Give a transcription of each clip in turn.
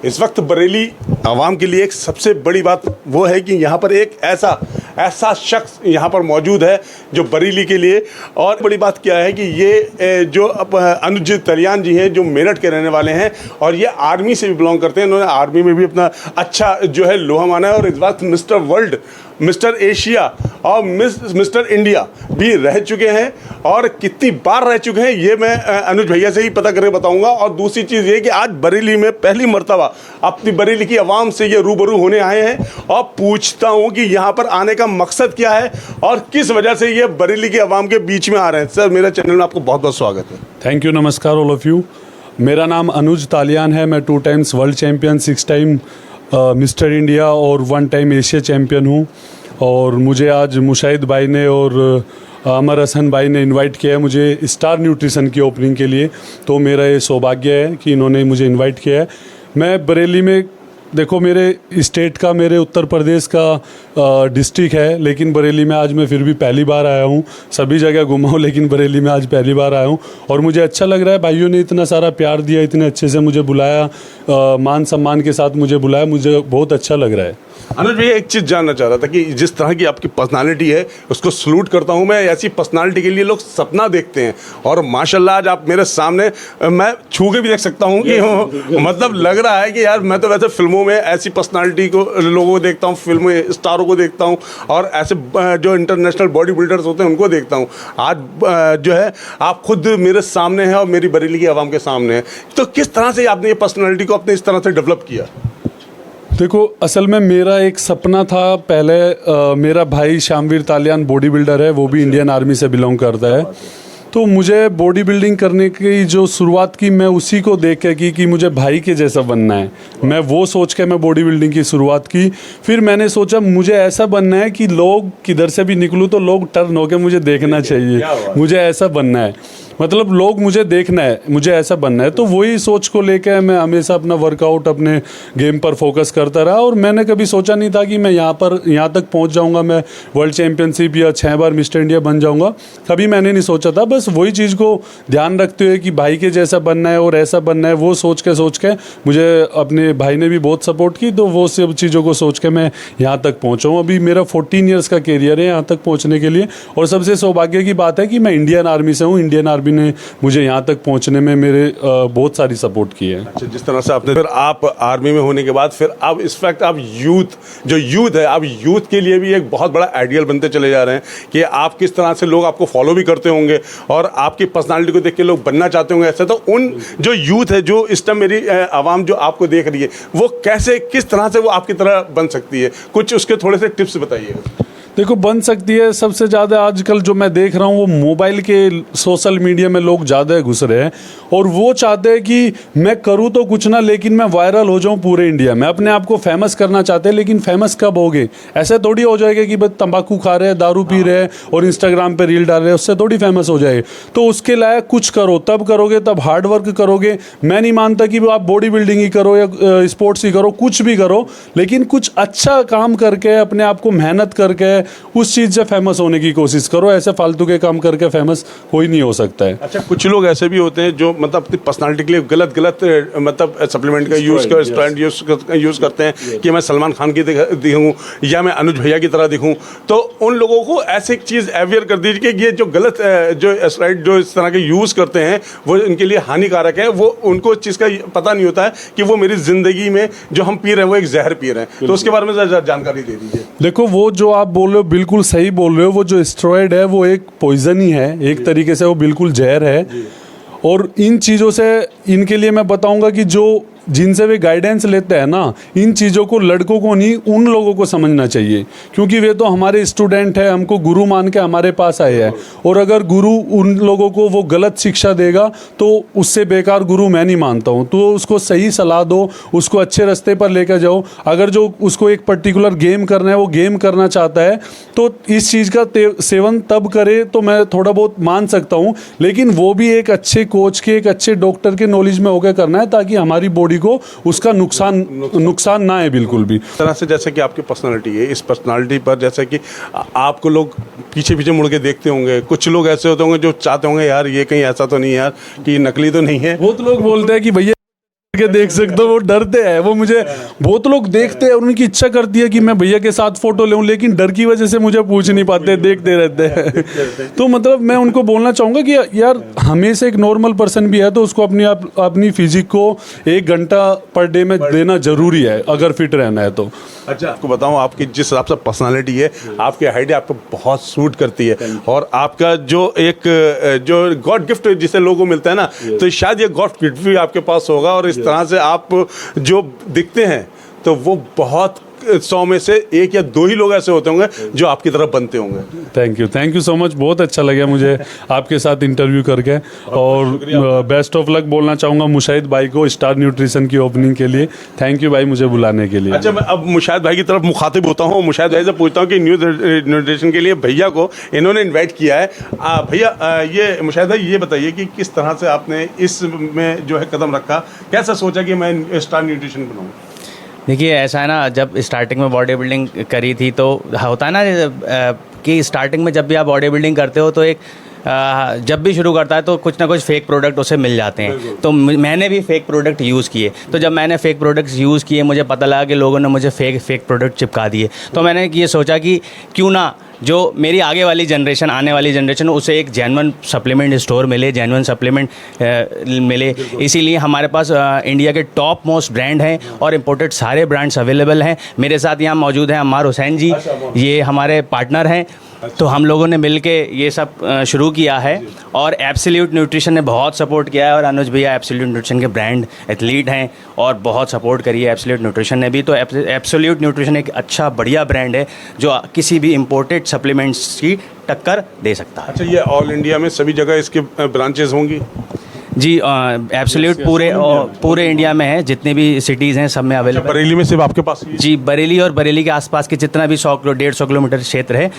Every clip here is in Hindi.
इस वक्त बरेली आवाम के लिए एक सबसे बड़ी बात वो है कि यहाँ पर एक ऐसा शख्स यहाँ पर मौजूद है जो बरेली के लिए, और बड़ी बात क्या है कि ये जो अनुज तालियान जी हैं जो मेरठ के रहने वाले हैं और ये आर्मी से भी बिलोंग करते हैं। इन्होंने आर्मी में भी अपना अच्छा जो है लोहा माना है और इस वक्त मिस्टर वर्ल्ड, मिस्टर एशिया और मिस्टर इंडिया भी रह चुके हैं। और कितनी बार रह चुके हैं ये मैं अनुज भैया से ही पता करके बताऊंगा। और दूसरी चीज़ ये कि आज बरेली में पहली मर्तबा अपनी बरेली की आवाम से ये रूबरू होने आए हैं और पूछता हूँ कि यहाँ पर आने का मकसद क्या है और किस वजह से ये बरेली की आवाम के बीच में आ रहे हैं। सर, मेरे चैनल में आपको बहुत बहुत स्वागत है। थैंक यू, नमस्कार ऑल ऑफ यू। मेरा नाम अनुज तालियान है। मैं 2 times world champion, 6 time mister India और 1 टाइम एशिया चैम्पियन हूँ। और मुझे आज मुशाहिद भाई ने और अमर हसन भाई ने इनवाइट किया है मुझे स्टार न्यूट्रिशन की ओपनिंग के लिए। तो मेरा ये सौभाग्य है कि इन्होंने मुझे इनवाइट किया है। मैं बरेली में, देखो मेरे स्टेट का, मेरे उत्तर प्रदेश का डिस्ट्रिक्ट है, लेकिन बरेली में आज मैं फिर भी पहली बार आया हूँ। सभी जगह घुमा हूँ लेकिन बरेली में आज पहली बार आया हूँ और मुझे अच्छा लग रहा है। भाइयों ने इतना सारा प्यार दिया, इतने अच्छे से मुझे बुलाया, मान सम्मान के साथ मुझे बुलाया, मुझे बहुत अच्छा लग रहा है। अनुज भैया, एक चीज़ जानना चाह रहा था कि जिस तरह की आपकी पर्सनालिटी है उसको सलूट करता हूँ मैं। ऐसी पर्सनालिटी के लिए लोग सपना देखते हैं और माशाल्लाह आज आप मेरे सामने, मैं छू के भी देख सकता हूँ कि मतलब लग रहा है कि यार मैं तो वैसे फिल्मों में ऐसी पर्सनालिटी को, लोगों को देखता हूँ, फिल्म स्टारों को देखता हूँ और ऐसे जो इंटरनेशनल बॉडी बिल्डर्स होते हैं उनको देखता हूँ। आज जो है आप खुद मेरे सामने हैं और मेरी बरेली की आवाम के सामने है। तो किस तरह से आपने ये पर्सनालिटी को अपने इस तरह से डेवलप किया? देखो, असल में मेरा एक सपना था पहले। मेरा भाई शामवीर तालियान बॉडी बिल्डर है, वो भी इंडियन आर्मी से बिलोंग करता है। तो मुझे बॉडी बिल्डिंग करने की जो शुरुआत की, मैं उसी को देख के की कि मुझे भाई के जैसा बनना है। मैं वो सोच के मैं बॉडी बिल्डिंग की शुरुआत की। फिर मैंने सोचा मुझे ऐसा बनना है कि लोग किधर से भी निकलूँ तो लोग टर्न होकर मुझे देखना चाहिए, मुझे ऐसा बनना है, मतलब लोग मुझे देखना है, मुझे ऐसा बनना है। तो वही सोच को लेकर मैं हमेशा अपना वर्कआउट, अपने गेम पर फोकस करता रहा और मैंने कभी सोचा नहीं था कि मैं यहाँ तक पहुँच जाऊँगा, मैं वर्ल्ड चैम्पियनशिप या 6 बार मिस्टर इंडिया बन जाऊँगा। कभी मैंने नहीं सोचा था। बस वही चीज़ को ध्यान रखते हुए कि भाई के जैसा बनना है और ऐसा बनना है, वो सोच के मुझे अपने भाई ने भी बहुत सपोर्ट की। तो वो सब चीज़ों को सोच के मैं यहाँ तक पहुँचा हूँ। अभी मेरा 14 ईयर्स का कैरियर है यहाँ तक पहुँचने के लिए। और सबसे सौभाग्य की बात है कि मैं इंडियन आर्मी से हूँ। इंडियन आर्मी ने मुझे यहाँ तक पहुँचने में मेरे बहुत सारी सपोर्ट की है। अच्छा, जिस तरह से आपने, फिर आप आर्मी में होने के बाद फिर अब इस फैक्ट आप यूथ है, आप यूथ के लिए भी एक बहुत बड़ा आइडियल बनते चले जा रहे हैं कि आप किस तरह से, लोग आपको फॉलो भी करते होंगे और आपकी पर्सनालिटी को देख के लोग बनना चाहते होंगे ऐसे। तो उन जो यूथ है, जो इस टाइम मेरी आवाम जो आपको देख रही है, वो कैसे, किस तरह से वो आपकी तरह बन सकती है, कुछ उसके थोड़े से टिप्स बताइएगा। देखो, बन सकती है। सबसे ज़्यादा आजकल जो मैं देख रहा हूँ वो मोबाइल के, सोशल मीडिया में लोग ज़्यादा घुस रहे हैं और वो चाहते हैं कि मैं करूँ तो कुछ ना, लेकिन मैं वायरल हो जाऊँ पूरे इंडिया में। अपने आप को फेमस करना चाहते हैं, लेकिन फेमस कब होगे? ऐसे थोड़ी हो जाएगा कि बस तंबाकू खा रहे हैं, दारू पी रहे हैं और इंस्टाग्राम पे रील डाल रहे हैं, उससे थोड़ी फेमस हो जाएगा। तो उसके लायक कुछ करो, तब करोगे, तब हार्ड वर्क करोगे। मैं नहीं मानता कि आप बॉडी बिल्डिंग ही करो या स्पोर्ट्स ही करो, कुछ भी करो, लेकिन कुछ अच्छा काम करके, अपने आप को मेहनत करके उस चीज़ से फेमस होने की कोशिश करो। ऐसे फालतू के काम करके फेमस कोई नहीं हो सकता है। अच्छा, कुछ लोग ऐसे भी होते हैं जो मतलब अपनी पर्सनालिटी के लिए गलत मतलब सप्लीमेंट का यूज़ करते हैं कि मैं सलमान खान की दिखूँ या मैं अनुज भैया की तरह दिखूँ। तो उन लोगों को ऐसी एक चीज़ अवेयर कर दीजिए कि ये जो गलत जो एस्टेरॉइड जो इस तरह के यूज़ करते हैं वो इनके लिए हानिकारक है। वो उनको इस चीज़ का पता नहीं होता है कि वो मेरी ज़िंदगी में जो हम पी रहे हैं वो एक जहर पी रहे हैं। तो उसके बारे में जानकारी दे दीजिए। देखो, वो जो आप बोल रहे हो बिल्कुल सही बोल रहे हो। वो जो स्टेरॉइड है वो एक पॉइजन ही है, एक तरीके से वो बिल्कुल जहर है। और इन चीज़ों से, इनके लिए मैं बताऊंगा कि जो जिनसे वे गाइडेंस लेते हैं ना, इन चीज़ों को लड़कों को नहीं, उन लोगों को समझना चाहिए, क्योंकि वे तो हमारे स्टूडेंट हैं, हमको गुरु मान के हमारे पास आए हैं। और अगर गुरु उन लोगों को वो गलत शिक्षा देगा तो उससे बेकार गुरु मैं नहीं मानता हूँ। तो उसको सही सलाह दो, उसको अच्छे रास्ते पर लेकर जाओ। अगर जो उसको एक पर्टिकुलर गेम करना है, वो गेम करना चाहता है, तो इस चीज़ का सेवन तब करे तो मैं थोड़ा बहुत मान सकता हूँ, लेकिन वो भी एक अच्छे कोच के, एक अच्छे डॉक्टर के नॉलेज में होकर करना है, ताकि हमारी बॉडी को उसका नुकसान ना है बिल्कुल भी। तरह से जैसे कि आपकी पर्सनालिटी है, इस पर्सनालिटी पर जैसे कि आपको लोग पीछे मुड़ के देखते होंगे। कुछ लोग ऐसे होते होंगे जो चाहते होंगे यार ये कहीं ऐसा तो नहीं है यार कि नकली तो नहीं है। बहुत लोग बोलते हैं कि भैया के देख सकते हो, वो डरते हैं। वो मुझे बहुत लोग देखते हैं और उनकी इच्छा करती है कि मैं भैया के साथ फोटो लूं, लेकिन डर की वजह से मुझे पूछ नहीं पाते, देखते रहते हैं। तो मतलब मैं उनको बोलना चाहूँगा कि यार हमें से एक नॉर्मल पर्सन भी है तो उसको अपनी फिजिक को 1 घंटा पर डे में देना जरूरी है अगर फिट रहना है तो। अच्छा, आपको बताऊं, आपकी जिस हिसाब से पर्सनालिटी है, आपकी हाइट आपको बहुत सूट करती है, और आपका जो एक जो गॉड गिफ्ट जिसे लोगों को मिलता है ना, तो शायद ये गॉड गिफ्ट भी आपके पास होगा। और इस तरह से आप जो दिखते हैं तो वो बहुत 100 में से 1 या 2 ही लोग ऐसे होते होंगे जो आपकी तरफ बनते होंगे। Thank you so much. बहुत अच्छा लगा मुझे आपके साथ इंटरव्यू करके, और बेस्ट ऑफ लक बोलना चाहूँगा मुशाहिद भाई को स्टार न्यूट्रिशन की ओपनिंग के लिए। थैंक यू भाई मुझे बुलाने के लिए। अच्छा, मैं अब मुशाहिद भाई की तरफ मुखातिब होता हूँ, मुशाहिद भाई से पूछता हूँ कि न्यू न्यूट्रिशन के लिए भैया को इन्होंने इन्वाइट किया है। भैया, ये मुशाहिद भाई ये बताइए कि किस तरह से आपने इसमें जो है कदम रखा, कैसा सोचा कि मैं स्टार न्यूट्रिशन बनाऊँ? देखिए, ऐसा है ना, जब स्टार्टिंग में बॉडी बिल्डिंग करी थी तो होता है ना कि स्टार्टिंग में जब भी आप बॉडी बिल्डिंग करते हो तो एक जब भी शुरू करता है तो कुछ ना कुछ फेक प्रोडक्ट उसे मिल जाते हैं। तो मैंने भी फेक प्रोडक्ट यूज़ किए। तो जब मैंने फेक प्रोडक्ट्स यूज़ किए, मुझे पता लगा कि लोगों ने मुझे फेक प्रोडक्ट चिपका दिए। तो मैंने ये सोचा कि क्यों ना जो मेरी आगे वाली जनरेशन, आने वाली जनरेशन, उसे एक जेन्युइन सप्लीमेंट स्टोर मिले, जेन्युइन सप्लीमेंट मिले। इसीलिए हमारे पास इंडिया के टॉप मोस्ट ब्रांड हैं और इम्पोर्टेड सारे ब्रांड्स अवेलेबल हैं। मेरे साथ यहाँ मौजूद हैं अम्मार हुसैन जी, ये हमारे पार्टनर हैं। तो हम लोगों ने मिल के ये सब शुरू किया है, और एब्सोल्यूट न्यूट्रिशन ने बहुत सपोर्ट किया है। और अनुज भैया एब्सोल्यूट न्यूट्रिशन के ब्रांड एथलीट हैं और बहुत सपोर्ट करी है एब्सोल्यूट न्यूट्रिशन ने भी। तो एब्सोल्यूट न्यूट्रिशन एक अच्छा बढ़िया ब्रांड है जो किसी भी इम्पोर्टेड सप्लीमेंट्स की टक्कर दे सकता है। अच्छा, ये ऑल इंडिया में सभी जगह इसके ब्रांचेस होंगी? जी, एब्सोल्यूट पूरे इंडिया में है, जितने भी सिटीज़ हैं सब में अवेलेबल। बरेली में सिर्फ आपके पास ही है? जी, बरेली और बरेली के आसपास के जितना भी 100-150 किलोमीटर क्षेत्र है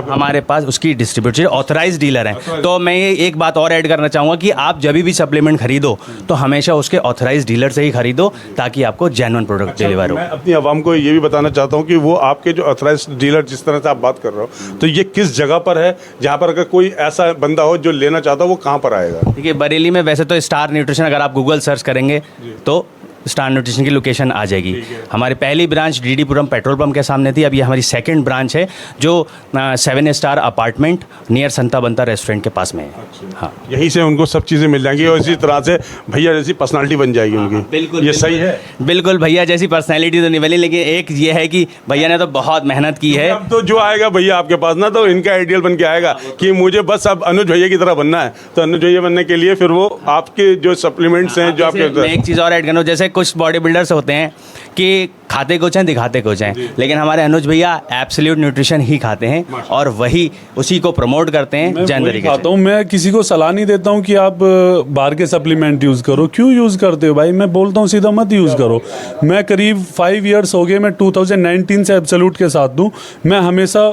हमारे पास उसकी डिस्ट्रीब्यूटर ऑथराइज डीलर हैं। तो मैं ये एक बात और ऐड करना चाहूँगा कि आप जब भी सप्लीमेंट खरीदो तो हमेशा उसके ऑथराइज डीलर से ही खरीदो, ताकि आपको जेन्युइन प्रोडक्ट डिलीवर हो। मैं अपनी आवाम को ये भी बताना चाहता हूँ कि वो आपके जो ऑथराइज डीलर जिस तरह से आप बात कर रहे हो, तो ये किस जगह पर है, जहाँ पर अगर कोई ऐसा बंदा हो जो लेना चाहता हो, वो कहाँ पर आएगा? देखिए, बरेली में वैसे तो स्टार न्यूट्रिशन अगर आप गूगल सर्च करेंगे तो स्टार न्यूट्रिशन की लोकेशन आ जाएगी। हमारी पहली ब्रांच डीडीपुरम पेट्रोल पंप के सामने थी। अब ये हमारी सेकंड ब्रांच है जो 7 स्टार अपार्टमेंट नियर संता बंता रेस्टोरेंट के पास में है। हाँ, यहीं से उनको सब चीज़ें मिल जाएंगी और इसी तरह से भैया जैसी पर्सनालिटी बन जाएगी उनकी। बिल्कुल, ये सही है। बिल्कुल, भैया जैसी पर्सनैलिटी तो नहीं बनी, लेकिन एक ये है कि भैया ने तो बहुत मेहनत की है। अब तो जो आएगा भैया आपके पास ना, तो इनका आइडियल बन के आएगा कि मुझे बस अब अनुज भैया की तरह बनना है। तो अनुज भैया बनने के लिए फिर वो आपके जो सप्लीमेंट्स हैं, जो आपके, मैं एक चीज़ और ऐड करूँ, जैसे कुछ बॉडी बिल्डर्स होते हैं कि खाते कुछ हैं दिखाते कुछ हैं, लेकिन हमारे अनुज भैया एब्सोल्यूट न्यूट्रिशन ही खाते हैं और वही उसी को प्रमोट करते हैं जैन तरीके से। मैं किसी को सलाह नहीं देता हूँ कि आप बाहर के सप्लीमेंट यूज़ करो। क्यों यूज़ करते हो भाई? मैं बोलता हूँ सीधा मत यूज़ करो। मैं करीब 5 ईयर्स हो गए, मैं 2019 से एब्सोल्यूट के साथ हूँ। मैं हमेशा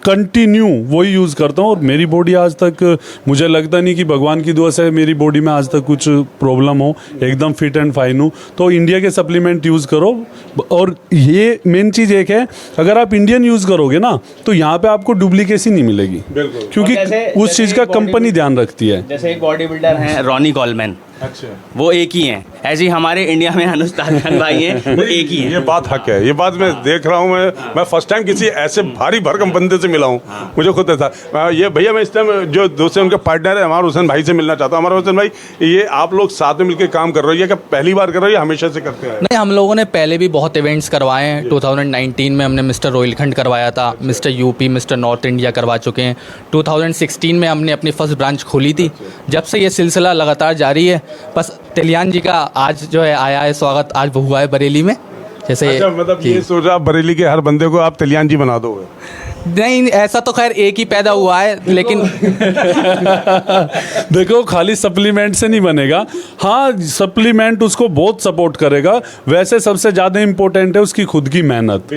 कंटिन्यू वही यूज़ करता हूँ और मेरी बॉडी आज तक, मुझे लगता नहीं कि भगवान की दुआ से मेरी बॉडी में आज तक कुछ प्रॉब्लम हो, एकदम फिट एंड फाइन हूँ। तो इंडिया के सप्लीमेंट यूज़ करो। और ये मेन चीज़ एक है, अगर आप इंडियन यूज़ करोगे ना तो यहाँ पे आपको डुप्लीकेसी नहीं मिलेगी, क्योंकि उस चीज़ का कंपनी ध्यान रखती है। जैसे एक बॉडी बिल्डर हैं रॉनी कॉलमैन, अच्छा, वो एक ही हैं। ऐसे ही हमारे इंडिया में अनुज तालियान भाई हैं, वो एक ही हैं। ये बात हक है, ये बात मैं देख रहा हूँ। मैं फर्स्ट टाइम किसी ऐसे भारी भरकम बंदे से मिला हूँ, मुझे खुद था। ये भैया, मैं इस टाइम जो दूसरे उनके पार्टनर है अम्मार हुसैन भाई से मिलना चाहता हूँ। अम्मार हुसैन भाई, ये आप लोग साथ में मिलकर काम कर रहे हो, ये क्या पहली बार कर रहे हो या हमेशा से करते हैं? नहीं, हम लोगों ने पहले भी बहुत इवेंट्स करवाए हैं। 2019 में हमने मिस्टर रोहिलखंड करवाया था, mister UP, mister north India करवा चुके हैं। 2016 में हमने अपनी फर्स्ट ब्रांच खोली थी। जब से ये सिलसिला लगातार जारी है। बस तिलियान जी का आज जो है आया है स्वागत, आज हुआ है बरेली में। जैसे अच्छा, मतलब ये सोच रहा बरेली के हर बंदे को आप तिलियान जी बना दोगे? नहीं, ऐसा तो खैर एक ही पैदा हुआ है, लेकिन देखो, खाली सप्लीमेंट से नहीं बनेगा। हाँ, सप्लीमेंट उसको बहुत सपोर्ट करेगा। वैसे सबसे ज़्यादा इम्पोर्टेंट है उसकी खुद की मेहनत,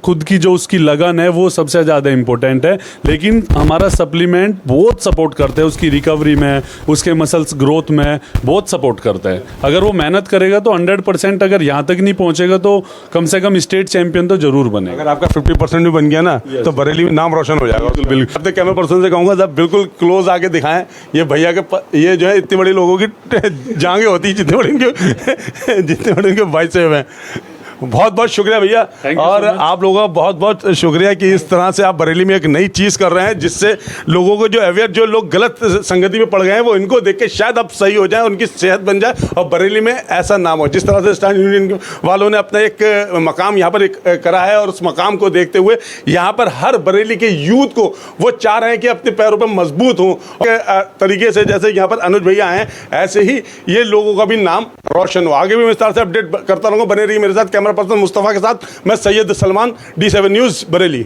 खुद की जो उसकी लगन है, वो सबसे ज़्यादा इम्पोर्टेंट है। लेकिन हमारा सप्लीमेंट बहुत सपोर्ट करते हैं उसकी रिकवरी में, उसके मसल्स ग्रोथ में बहुत सपोर्ट करता है। अगर वो मेहनत करेगा तो 100%, अगर यहाँ तक नहीं पहुँचेगा तो कम से कम स्टेट चैंपियन तो जरूर बनेगा। अगर आपका 50% स्टैंड बन गया ना तो बरेली में नाम रोशन हो जाएगा। बिल्कुल अपने कैमरा पर्सन से कहूँगा जब बिल्कुल क्लोज आके दिखाएं ये भैया के ये जो है इतने बड़े लोगों की जांघें होती हैं जितने बड़े इनके भाई साहब हैं। बहुत बहुत शुक्रिया भैया और आप लोगों का बहुत बहुत शुक्रिया कि इस तरह से आप बरेली में एक नई चीज़ कर रहे हैं जिससे लोगों को जो अवेयर जो लोग गलत संगति में पड़ गए हैं वो इनको देख के शायद अब सही हो जाए, उनकी सेहत बन जाए और बरेली में ऐसा नाम हो। जिस तरह से स्टैंड यूनियन वालों ने अपना एक मकाम यहाँ पर एक करा है और उस मकाम को देखते हुए यहाँ पर हर बरेली के यूथ को वो चाह रहे हैं कि अपने पैरों पर मजबूत हों तरीके से, जैसे यहाँ पर अनुज भैया हैं ऐसे ही ये लोगों का भी नाम रोशन हो। आगे भी मैं इस तरह से अपडेट करता रहूँगा। बने रहिए मेरे साथ। कैमरा पर्सन मुस्तफ़ा के साथ मैं सैयद सलमान, D7 न्यूज़ बरेली।